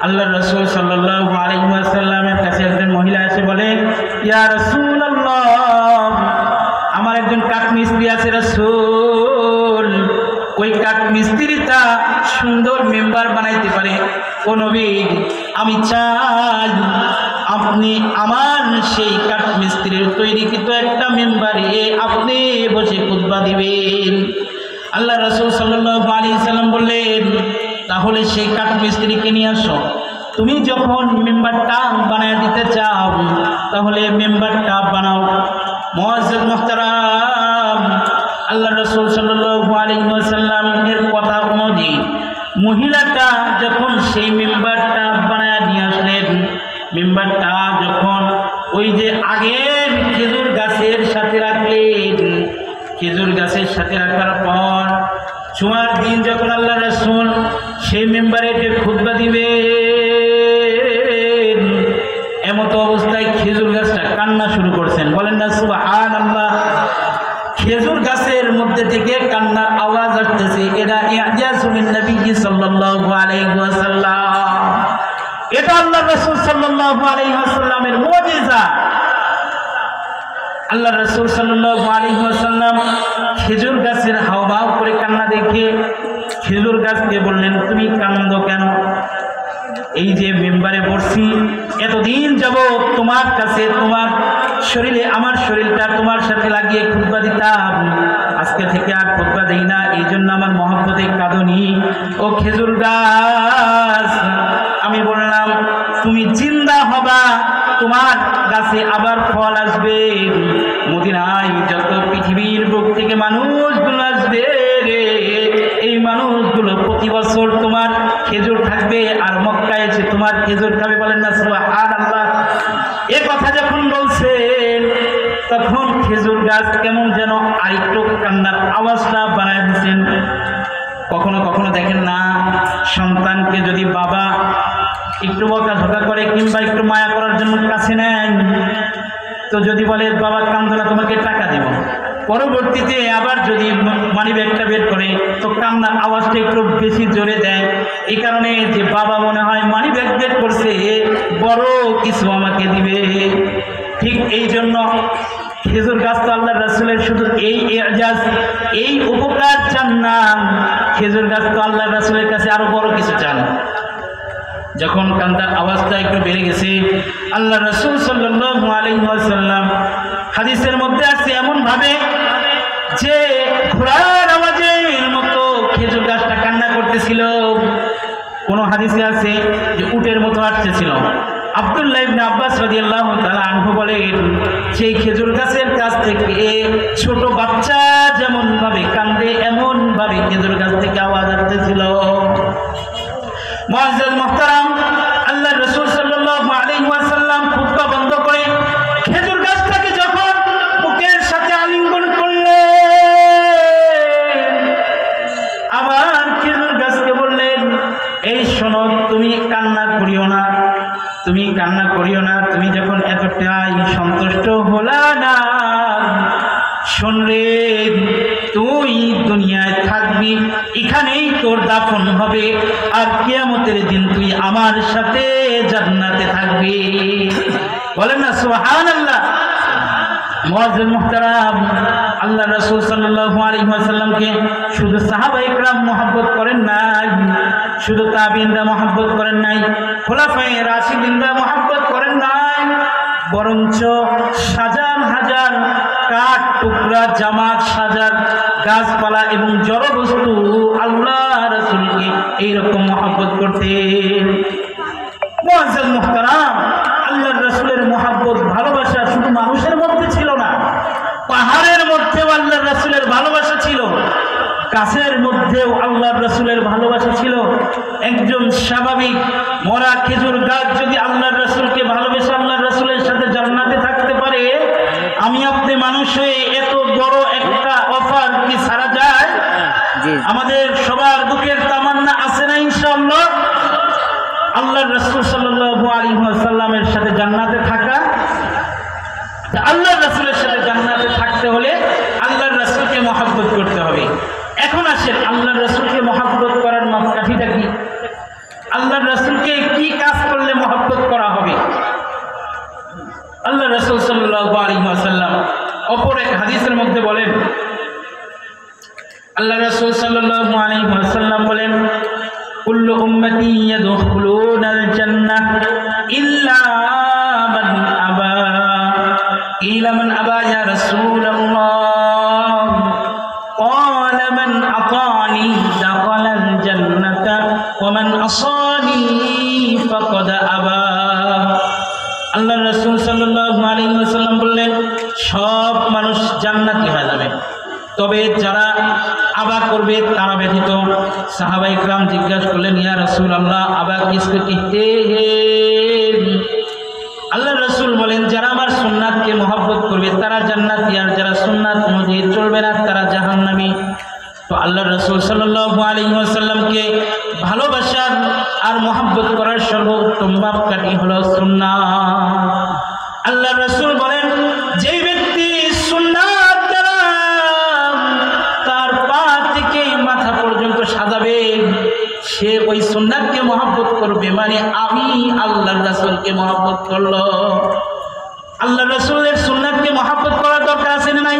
আল্লাহ রাসূল সাল্লাল্লাহু আলাইহি ওয়াসাল্লামের কাছে একজন মহিলা এসে বলে, ইয়া রাসূলুল্লাহ, আমার একজন কাঠমিস্ত্রি আছে রাসূল, ওই কাঠমিস্ত্রিটা সুন্দর মেম্বার বানাইতে পারে। ও নবী, আমি চাই আপনি আমার সেই কাঠমিস্ত্রির তৈরিকৃত একটা মেম্বারে আপনি বসে খুতবা দিবেন। আল্লাহ রাসূল সাল্লাল্লাহু আলাইহি সাল্লাম বললেন, তাহলে সেই কাঠমিস্ত্রিকে নিয়ে আসো। তুমি যখন মেম্বারটা বানায় দিতে চাও তাহলে মেম্বারটা বানাও। মুআজ্জাজ মুহতারাম, আল্লাহ রাসূল সাল্লাল্লাহু আলাইহি ওয়াসাল্লামের কথা অনুযায়ী মহিলাটা যখন সেই মেম্বারটা বানায় নিয়ে আসলেন, মেম্বারটা যখন ওই যে আগের খেজুর গাছের সাথে রাখলেন, খেজুর গাছের সাথে রাখার পর জুমার দিন যখন আল্লাহ রাসূল সেই মেম্বারে যে খুতবা দিবেন, এমত অবস্থায় খেজুর গাছটা কান্না শুরু করছেন। বলেন না সুবহানাল্লাহ। খেজুর গাছের মধ্যে থেকে কান্নার আওয়াজ আসতেছে। এটা ইজাজুন নবী সাল্লাল্লাহু আলাইহি ওয়াসাল্লাম, এটা আল্লাহ রাসূল সাল্লাল্লাহু আলাইহি ওয়াসাল্লামের মুজিজা। আল্লাহ রাসূল সাল্লাল্লাহু আলাইহি ওয়াসাল্লাম খেজুর গাছের হাওয়াও করে কান্না দেখে খেজুর গাছকে বললেন, তুমি কান্দো কেন? এই যে মেম্বারে বসছি এতদিন যাবত তোমার কাছে তোমার শরীরে আমার শরীরটা তোমার সাথে লাগিয়ে খুতবা দিতাম, আজকে থেকে আর খুতবা দেই না। এই জন্য আমার মহব্বতে কাঁদনি। ও খেজুর গাছ, আমি বললাম তুমি জিন্দা হবা, তোমার গাছে আবার ফল আসবে। মদিনায় যত পৃথিবীর বুক থেকে মানুষগুলো আসবে, এই মানুষগুলো প্রতি বছর তোমার খেজুর থাকবে, আর মক্কায় এসে তোমার খেজুর খাবে। বলেন না সুবহানাল্লাহ। এ কথা যখন বলছেন তখন খেজুর গাছ কেমন যেন আরেকটু কান্নার আওয়াজটা বানায় দিচ্ছেন। কখনো কখনো দেখেন না, সন্তানকে যদি বাবা একটু বকাঝকা করে কিংবা একটু মায়া করার জন্য কাছে নেন, তো যদি বলে বাবা কান্দো না, তোমাকে টাকা দেব, পরবর্তীতে আবার যদি মানি ব্যাগটা বের করে তো কান্নার আওয়াজটা একটু বেশি জোরে দেয়। এই কারণে যে বাবা মনে হয় মানি ব্যাগ বের করছে, বড় কিছু আমাকে দিবে। ঠিক এই জন্য খেজুর গাছ তো আল্লাহ রাসূলের শুধু এই এজাজ, এই উপকার চান না, খেজুর গাছ তো আল্লাহ রাসূলের কাছে আরো বড় কিছু চান। যখন কান্দার আওয়াজটা একটু বেড়ে গেছে, আল্লাহ রাসূল সাল্লাল্লাহু আলাইহি ওয়াসাল্লাম হাদিসের মধ্যে আছে এমন ভাবে যে ঘোড়ার আওয়াজের মতো খেজুর গাছটা কান্না করতেছিল। কোন হাদিসে আছে যে উটের মতো আসতেছিল। আব্দুল্লাহ ইবনে আব্বাস রাদিয়াল্লাহু তাআলা আনহু বলেন, সেই খেজুর গাছের কাছ থেকে ছোট বাচ্চা যেমন ভাবে কান্দে, এমন ভাবে খেজুর গাছ থেকে আওয়াজ আসতেছিল। মুআজ্জাজ মুহতারাম, আল্লাহ রাসূল সাল্লাল্লাহু আলাইহি ওয়াসাল্লাম খুতবা বন্ধ করে খেজুর গাছটাকে যখন বুকের সাথে আলিঙ্গন করলেন, আবার খেজুর গাছকে বললেন, এই শোনো, তুমি কান্না করিও না, তুমি কান্না করিও না, তুমি যখন এতটাই সন্তুষ্ট হলা না, শুনলে তুই দুনিয়ায় থাকবি, এখানেই তোর দাফন হবে, আর কিয়ামতের দিন তুই আমার সাথে জান্নাতে থাকবি। বলেন না সুবহানাল্লাহ। মুআজ্জিজ মুহতারাম, আল্লাহ রাসূল সাল্লাল্লাহু আলাইহি ওয়াসাল্লামকে শুধু সাহাবায়ে কেরাম মহব্বত করেন নাই, শুধু তাবিঈনরা মহব্বত করেন নাই, খোলাফায়ে রাশিদিনরা মহব্বত করেন নাই, বরঞ্চ হাজার হাজার কাঠ টুকরা, জামাত সাজার, গাছপালা এবং জড়বস্তু আল্লাহ রাসূলকে এইরকম মহব্বত করতেন। মুআজ্জিজ মুহতারাম, আল্লাহর রাসূলের মহব্বত, ভালোবাসা শুধু মানুষের মধ্যে ছিল না, পাহাড়ের মধ্যেও আল্লাহর রাসূলের ভালোবাসা ছিল, গাছের মধ্যেও আল্লাহর রাসূলের ভালোবাসা ছিল। একজন স্বাভাবিক মরা খেজুর গাছ যদি আল্লাহর রাসূলকে ভালোবেসে আল্লাহর রাসূলের সাথে জান্নাতে থাকতে পারে, আমি আপনি মানুষ হয়ে এত বড় একটা অফার কি ছাড়া যায়? আমাদের সবার বুকের তামান্না আছে না ইনশাআল্লাহ আল্লাহর রাসূল সাল্লাল্লাহু আলাইহি ওয়াসাল্লামের সাথে জান্নাতে থাকা? আল্লাহর রাসূলের সাথে জান্নাতে থাকতে হলে আল্লাহর রাসূলকে মহব্বত করতে হবে। এখন আসেন, আল্লাহর রাসূলকে মহব্বত করার মাপকাঠিটা কি? আল্লাহর রাসূলকে কি কাজ করলে মহব্বত করা হবে? আল্লাহ রাসূল সাল্লাল্লাহু আলাইহি ওয়াসাল্লাম অপর এক হাদিসের মধ্যে বলেন, আল্লাহ রাসূল সাল্লাল্লাহু আলাইহি ওয়াসাল্লাম বলেন, কুল্লু উম্মতি ইয়াদখুলুনাল জান্নাহ ইল্লা মান আবা। কিলা মান আবা ইয়া রাসূলুল্লাহ? ক্বালা মান আতানি দাখালাল জান্নাতা ওয়া মান আসানি ফাকাদ আবা। আল্লাহ রাসূল সাল্লাল্লাহু আলাইহি ওয়াসাল্লাম বললেন, সব মানুষ জান্নাতি হয়ে যাবে, তবে যারা আবা করবে তারা ব্যতীত। সাহাবায়ে কেরাম জিজ্ঞাসা করলেন, ইয়া রাসূলুল্লাহ, আবা কিসকে कहते हैं? আল্লাহ রাসূল বলেন, যারা আমার সুন্নাতকে মহব্বত করবে তারা জান্নাতি, আর যারা সুন্নাত অনুযায়ী চলবে না তারা জাহান্নামী। তো আল্লাহ রাসূল সাল্লাল্লাহু আলাইহি ওয়াসাল্লামকে ভালোবাসার আর মহব্বত করার সর্বোত্তম মাপকাঠি হলো সুন্নাত। আল্লাহ রাসূল বলেন, যেই ব্যক্তি সুন্নাত দ্বারা তার পা থেকে মাথা পর্যন্ত সাজাবে, সে ওই সুন্নাতকে মহব্বত করবে, মানে আমি আল্লাহর রাসূলকে মহব্বত করলো। আল্লাহর রাসূলের সুন্নাতকে মহব্বত করার দরকার আছে না নাই?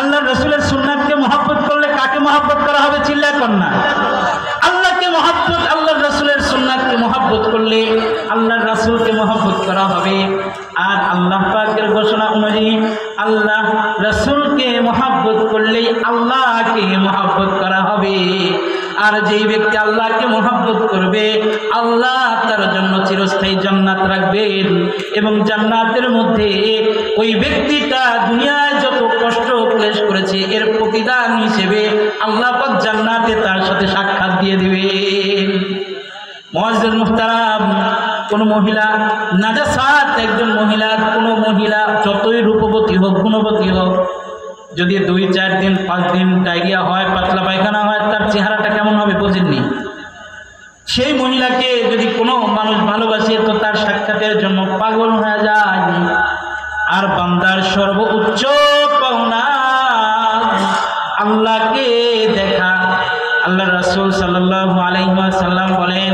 আল্লাহর রাসূলের সুন্নাতকে মহব্বত করলে কাকে মহব্বত করা হবে? চিল্লায় কর না। আল্লাহকে মহব্বত, আল্লাহর রাসূলের সুন্নাতকে মহব্বত করলে, আল্লাহর রাসূলকে মহব্বত ব্যক্তি আল্লাহকে মহব্বত করবে, আল্লাহ তার জন্য চিরস্থায়ী জান্নাত রাখবেন এবং জান্নাতের মধ্যে ওই ব্যক্তিটা দুনিয়ায় যত কষ্ট ক্লেশ করেছে এর প্রতিদান হিসেবে আল্লাহ পাক জান্নাতে তার সাথে সাক্ষাৎ দিয়ে দিবেন। মুআজ্জিজ মুহতারাম, কোন মহিলা নাজাসাত, একজন মহিলা, কোন মহিলা যতই রূপবতী হোক, গুণবতী হোক, যদি 2-4 দিন 5 দিন ডায়রিয়া হয়, পাতলা পায়খানা হয়, তার চেহারাটা কেমন হবে বোঝেননি? সেই মহিলাকে যদি কোনো মানুষ ভালোবাসে তো তার সাক্ষাতের জন্য পাগল হয়ে যায়। আর বান্দার সর্বোচ্চ পাওনা আল্লাহকে দেখা। আল্লাহ রাসূল সাল্লাল্লাহু আলাইহি ওয়াসাল্লাম বলেন,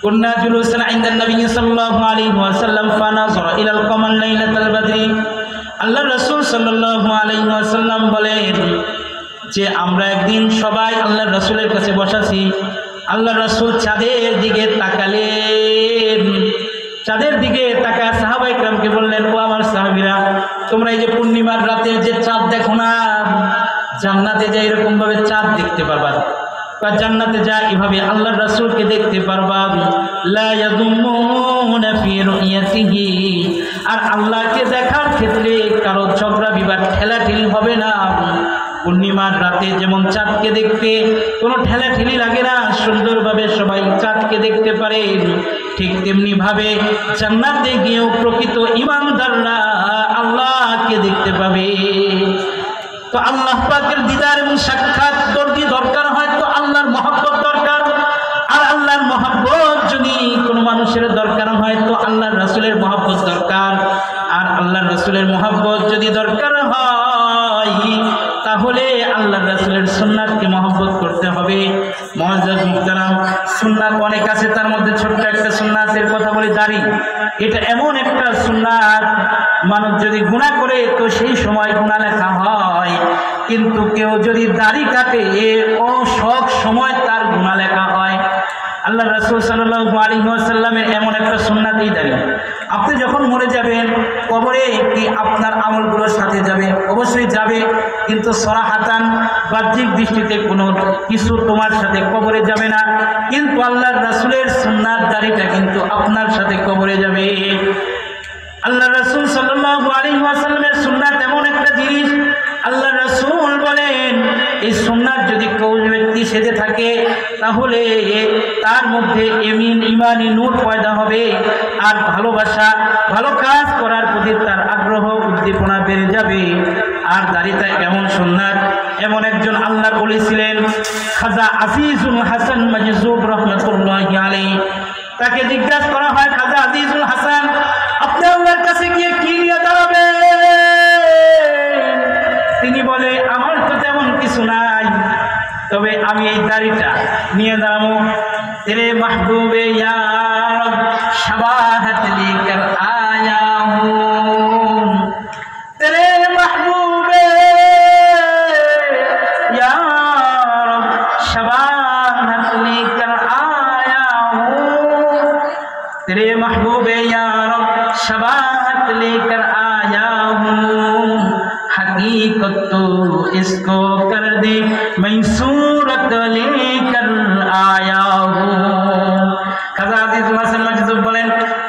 কুন্না জুলুসান ইনদান নবী সাল্লাল্লাহু আলাইহি ওয়াসাল্লাম ফানাযরা ইলাল কমার লাইলাতাল বদরি। আল্লাহ রাসূল সাল্লাল্লাহু আলাইহি ওয়াসাল্লাম বলেন যে আমরা একদিন সবাই আল্লাহ রাসূলের কাছে বসাছি। আল্লাহ রাসূল চাঁদের দিকে তাকালেন। চাঁদের দিকে তাকায় সাহাবায়ে কেরামকে বললেন, ও আমার সাহাবীরা, তোমরা এই যে পূর্ণিমার রাতের যে চাঁদ দেখো না, জান্নাতে যাই এরকম ভাবে চাঁদ দেখতে পারবা, বা জান্নাতে যা এভাবে আল্লাহর রাসূলকে দেখতে পারবা। লা ইয়াযুমুনা ফি রুয়াতিহি, আর আল্লাহকে দেখার ক্ষেত্রে কারো ঝগড়া বিবাদ ঠেলাঠেলি হবে না। পূর্ণিমার রাতে যেমন চাঁদকে দেখতে কোনো ঠেলাঠেলি লাগে না, সুন্দরভাবে সবাই চাঁদকে দেখতে পারে, ঠিক তেমনি ভাবে জান্নাতে গিয়েও প্রকৃত ঈমানদাররা আল্লাহকে দেখতে পাবে। তো আল্লাহ পাকের দিদার এবং সাক্ষাৎ দরকার হয়, তো আল্লাহর মহব্বত দরকার। আর আল্লাহর মহব্বত যদি কোনো মানুষের দরকার হয় তো আল্লাহর রাসূলের মহব্বত দরকার। আর আল্লাহর রাসূলের মহব্বত যদি দরকার হয় তাহলে আল্লাহর রাসূলের সুন্নাতকে মহব্বত করতে হবে। মুআজ্জিজ মুহতারাম, সুন্নাত অনেক আছে, তার মধ্যে ছোট্ট একটা সুন্নাতের কথা বলি, দাড়ি। এটা এমন একটা সুন্নাত, মানুষ যদি গুনাহ করে তো সেই সময় গুনাহ লেখা হয়, কিন্তু কেউ যদি দাড়ি কাটে ও সব সময় তার গুনাহ লেখা হয়। আল্লাহ রাসূল সাল্লাল্লাহু আলাইহি ওয়াসাল্লামের এমন একটা সুন্নাতই দাড়ি। আপনি যখন মরে যাবেন কবরে কি আপনার আমলগুলোর সাথে যাবে? অবশ্যই যাবে, কিন্তু সরাহাতান বাহ্যিক দৃষ্টিতে কোনো কিছু তোমার সাথে কবরে যাবে না, কিন্তু আল্লাহর রাসূলের সুন্নাত দাড়িটা কিন্তু আপনার সাথে কবরে যাবে। আল্লাহ রাসূল সাল্লাল্লাহু আলাইহি ওয়াসাল্লামের সুন্নাত এমন একটা জিনিস, আল্লাহ রাসূল বলেন এই সুন্নাত যদি কেউ ব্যক্তি সেজে থাকে তাহলে তার মধ্যে ঈমানি নূর পয়দা হবে, আর ভালোবাসা, ভালো কাজ করার প্রতি তার আগ্রহ উদ্দীপনা বেড়ে যাবে। আর দাড়িটা এমন সুন্নাত, এমন একজন আল্লাহর ওলি ছিলেন খাজা আজিজুল হাসান মাজজুব রাহমাতুল্লাহি আলাইহি। তাকে জিজ্ঞাসা করা হয়, খাজা আজিজুল হাসান, আপনি আল্লাহর কাছে গিয়ে কি নিয়ে দাঁড়াবেন? তিনি বলে, আমার তো তেমন কিছু নাই, তবে আমি এই দাড়িটা নিয়ে দাঁড়াবো। তেরে মাহবুবে ইয়া রব শাবাহাত লেকর আয়া হুম, তেরে মাহবুবে ইয়া রব শাবাহাত লেকর আয়া হুম, तेरे महबूबे या रब शबाहत लेकर आया हूँ, हकीकत तो इसको कर दे मैं सूरत लेकर आया हूँ। খাজা আজিজুল হাসান মাজজুব বলেন,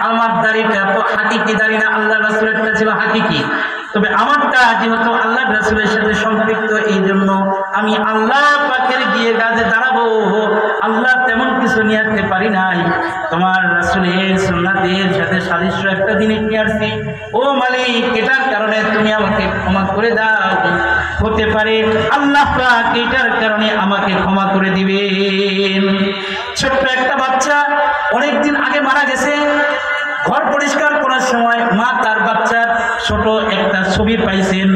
আমার দাড়িটা তো হাকিকি দাড়ি না, আল্লাহ রাসূলেরটা ছিল হাকিকি, তবে আমারটা যেহেতু আল্লাহ রাসূলের সাথে সম্পৃক্ত, এই জন্য আমি আল্লাহ পাকের গিয়ে কাজে দাঁড়াবো। আল্লাহ তেমন কিছু নিয়ে আসতে পারি নাই, তোমার রাসূলের সুন্নাতের সাথে সাদৃশ্য একটা জিনিস নিয়ে আসছি। ও মালিক, এটার কারণে তুমি আমাকে ক্ষমা করে দাও। হতে পারে আল্লাহ পাক এটার কারণে আমাকে ক্ষমা করে দিবেন। ছোট্ট একটা বাচ্চা অনেকদিন আগে মারা গেছে, ঘর পরিষ্কার করার সময় মা তার বাচ্চার ছোট একটা ছবি পাইছেন।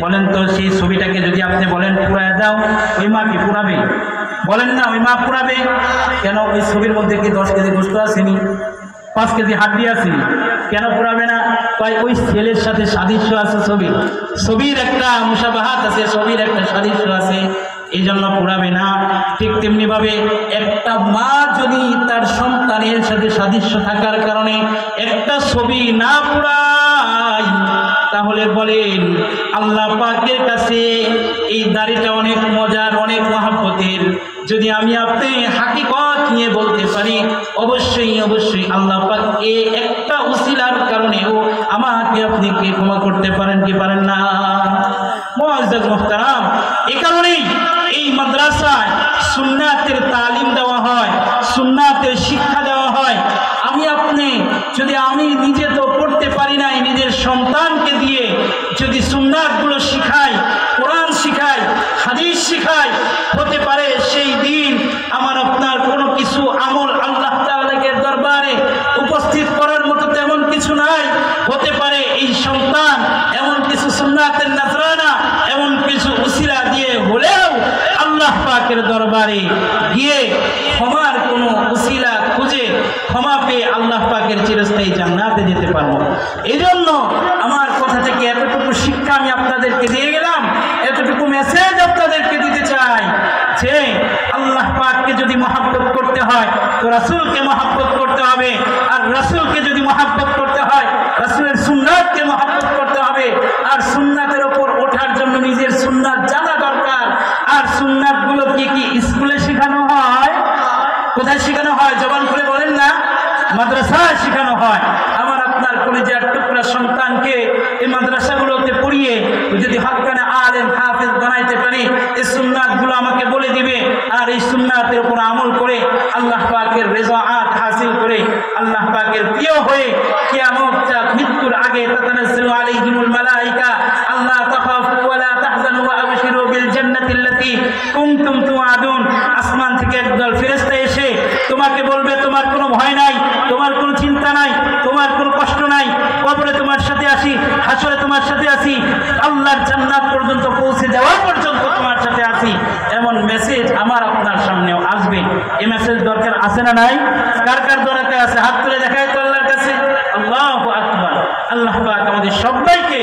বলেন তো সেই ছবিটাকে যদি আপনি বলেন পুড়ায় দাও, ওই মা কি পুড়াবে? বলেন না, ওই মা পুড়াবে কেন? ওই ছবির মধ্যে কি 10 কেজি গোশত আসেনি, 5 কেজি হাড্ডি আসেনি, কেন পুড়াবে না? তাই ওই ছেলের সাথে সাদৃশ্য আছে, ছবির একটা মুশাবাহাত আছে, ছবির একটা সাদৃশ্য আছে, এই জন্য পুড়াবে না। ঠিক তেমনি ভাবে একটা মা যদি তার সন্তানের সাথে সাদৃশ্য থাকার কারণে একটা ছবি না পুড়ায়, তাহলে বলেন আল্লাহ পাকের কাছে এই দাড়িটা অনেক মজার, অনেক মহব্বতের। যদি আমি আপনি হাকিকত নিয়ে বলতে পারি, অবশ্যই অবশ্যই আল্লাহ পাক এই একটা উসিলার কারণেও আমাকে আপনি কে ক্ষমা করতে পারেন কি পারেন না? মুআজ্জাজ মুহতারাম, এই কারণেই এই মাদ্রাসায় সুন্নাতের তালিম দেওয়া হয়, সুন্নাতের শিক্ষা দেওয়া হয়। আমি নিজে তো পড়তে পারি নাই, নিজের সন্তানকে দিয়ে যদি সুন্নাতগুলো শিখাই, কোরআন শিখাই, হাদিস শিখাই, হতে পারে সেই দিন আমার আপনার কোনো কিছু আমল আল্লাহ তাআলার দরবারে উপস্থিত করার মতো তেমন কিছু নাই। হতে পারে এই সন্তান এমন কিছু সুন্নাতের নাজরানা, এমন কিছু উসিলা দিয়ে হলেও আল্লাহ পাকের দরবারে গিয়ে ক্ষমার কোনো উসিলা খুঁজে ক্ষমা পেয়ে আল্লাহ পাকের চিরস্থায়ী জান্নাতে যেতে পারবো। এই জন্য আমার কথা থেকে এতটুকু শিক্ষা আমি আপনাদেরকে দিয়ে গেলাম, এতটুকু মেসেজ আপনাদেরকে দিতে চাই যে আল্লাহ পাককে যদি মহব্বত করতে হয় তো রাসূলকে মহব্বত করতে হবে, আর রাসূলকে যদি মহব্বত করতে হয় রাসূলের সুন্নাতকে মহব্বত করতে হবে। আর সুন্নাতের ওপর ওঠার জন্য নিজের সুন্নাত জানা দরকার। আর সুন্নাতগুলো কি স্কুলে শেখানো হয়? কোথায় শেখানো হয়? জবান খুলে বলেন না, মাদ্রাসায় শেখানো হয়। আমার আপনার কলেজের টুকরা সন্তানকে এই মাদ্রাসাগুলোতে পড়িয়ে যদি হক্কানে আলেম হাফেজ বানাইতে পারি, এই সুন্নাতগুলো আমাকে বলে দিবে। আর এই সুন্নাতের উপর আমল করে আল্লাহ পাকের রেজাআত হাসিল করে আল্লাহ পাকের প্রিয় হয়ে কিয়ামত মৃত্যুর আগে তাতানাজ্জালু আলাইহিমুল মালাইকা আল্লাহ তাখাফু ওয়া লা তাহজানু ওয়া আবশিরু বিল জান্নাতিল্লাতী কুনতুম তুআদুন। আসমান থেকে একদল ফেরেশতা এসে তোমাকে বলবে তোমার কোনো ভয় নাই, তোমার কোনো চিন্তা নাই, তোমার কোনো কষ্ট নাই, কবরে তোমার সাথে আসি, হাসরে তোমার সাথে আসি, আল্লাহর জান্নাত পর্যন্ত পৌঁছে যাওয়া পর্যন্ত তোমার সাথে আসি। এমন মেসেজ আমার আপনার সামনেও আসবে। এই মেসেজ দরকার আছে না নাই? কার কার দরকার আছে? হাত তুলে দেখায় তো আল্লাহর কাছে। আল্লাহু আকবার। আল্লাহ পাক আমাদের সবাইকে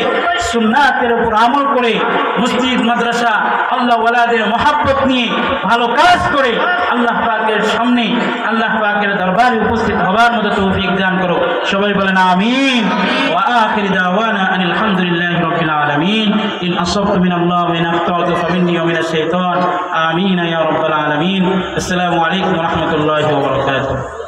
সুন্নাতের উপর আমল করে মসজিদ মাদ্রাসা আল্লাহ ওয়ালাদের মহব্বত নিয়ে ভালো কাজ করে আল্লাহ পাকের সামনে আল্লাহ পাকের দরবারে উপস্থিত হবার মতো তৌফিক দান করো। সবাই বলেন আমিন। ওয়া আখির দাওয়ানা আনিল হামদুলিল্লাহি রাব্বিল আলামিন। ইন আসাবতু মিনাল্লাহি ওয়া ইন আখতাতু ফামিন্নি ওয়া মিনাশ শাইতান। আমিন ইয়া রাব্বাল আলামিন। আসসালামু আলাইকুম ওয়া রাহমাতুল্লাহি ওয়া বারাকাতুহু।